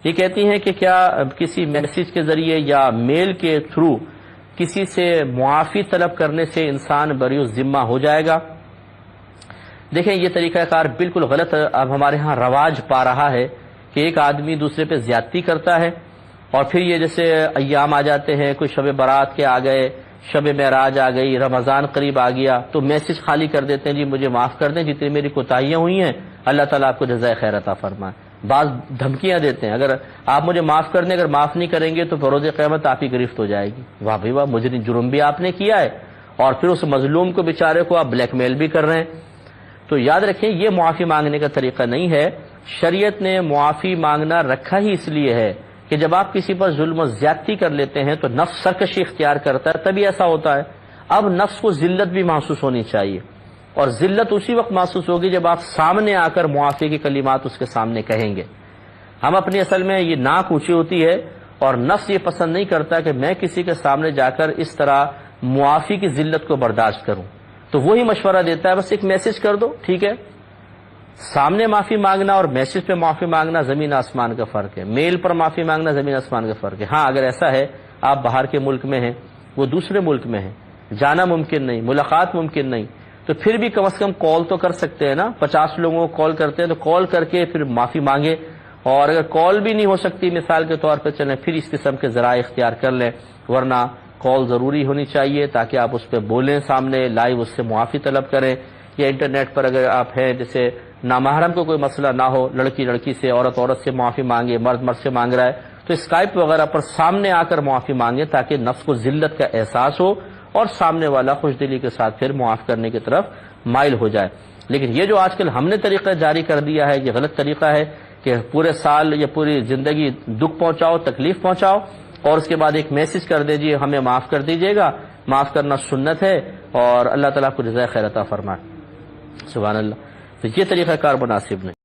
یہ کہتی ہیں کہ کیا کسی میسج کے ذریعے یا میل کے تھرو کسی سے معافی طلب کرنے سے انسان بری الذمہ ہو جائے گا؟ دیکھیں یہ طریقہ کار بالکل غلط اب ہمارے ہاں رواج پا رہا ہے کہ ایک آدمی دوسرے پہ زیادتی کرتا ہے، اور پھر یہ جیسے ایام آ جاتے ہیں، کوئی شب برات کے آ گئے، شب معراج آ گئی، رمضان قریب آ گیا، تو میسج خالی کر دیتے ہیں جی مجھے معاف کر دیں جتنی میری کوتاہیاں ہوئی ہیں، اللہ تعالیٰ آپ کو جزائے خیر عطا فرمائے۔ بعض دھمکیاں دیتے ہیں، اگر آپ مجھے معاف کر دیں، اگر معاف نہیں کریں گے تو بروز قیامت آپ کی گرفت ہو جائے گی۔ واہ بھائی واہ، مجرم جرم بھی آپ نے کیا ہے، اور پھر اس مظلوم کو بیچارے کو آپ بلیک میل بھی کر رہے ہیں۔ تو یاد رکھیں یہ معافی مانگنے کا طریقہ نہیں ہے۔ شریعت نے معافی مانگنا رکھا ہی اس لیے ہے کہ جب آپ کسی پر ظلم و زیادتی کر لیتے ہیں تو نفس سرکشی اختیار کرتا ہے، تبھی ایسا ہوتا ہے۔ اب نفس کو ذلت بھی محسوس ہونی چاہیے، اور ذلت اسی وقت محسوس ہوگی جب آپ سامنے آ کر معافی کے کلمات اس کے سامنے کہیں گے۔ ہم اپنی اصل میں یہ ناک اونچی ہوتی ہے، اور نفس یہ پسند نہیں کرتا کہ میں کسی کے سامنے جا کر اس طرح معافی کی ذلت کو برداشت کروں، تو وہی مشورہ دیتا ہے بس ایک میسج کر دو، ٹھیک ہے۔ سامنے معافی مانگنا اور میسج پہ معافی مانگنا زمین آسمان کا فرق ہے، میل پر معافی مانگنا زمین آسمان کا فرق ہے۔ ہاں اگر ایسا ہے آپ باہر کے ملک میں ہیں، وہ دوسرے ملک میں ہیں، جانا ممکن نہیں، ملاقات ممکن نہیں، تو پھر بھی کم از کم کال تو کر سکتے ہیں نا۔ 50 لوگوں کو کال کرتے ہیں تو کال کر کے پھر معافی مانگے، اور اگر کال بھی نہیں ہو سکتی مثال کے طور پہ چلیں پھر اس قسم کے ذرائع اختیار کر لیں، ورنہ کال ضروری ہونی چاہیے تاکہ آپ اس پہ بولیں، سامنے لائیو اس سے معافی طلب کریں، یا انٹرنیٹ پر اگر آپ ہیں جیسے نامحرم کو کوئی مسئلہ نہ ہو، لڑکی لڑکی سے، عورت عورت سے معافی مانگے، مرد مرد سے مانگ رہا ہے، تو اسکائپ وغیرہ پر سامنے آ کر معافی مانگے تاکہ نفس کو ذلت کا احساس ہو اور سامنے والا خوش دلی کے ساتھ پھر معاف کرنے کی طرف مائل ہو جائے۔ لیکن یہ جو آج کل ہم نے طریقہ جاری کر دیا ہے یہ غلط طریقہ ہے کہ پورے سال یا پوری زندگی دکھ پہنچاؤ، تکلیف پہنچاؤ، اور اس کے بعد ایک میسج کر دیجیے ہمیں معاف کر دیجیے گا۔ معاف کرنا سنت ہے، اور اللہ تعالیٰ کو جزائے خیر عطا فرمائے۔ سبحان اللہ۔ تو یہ طریقہ کار مناسب نہیں۔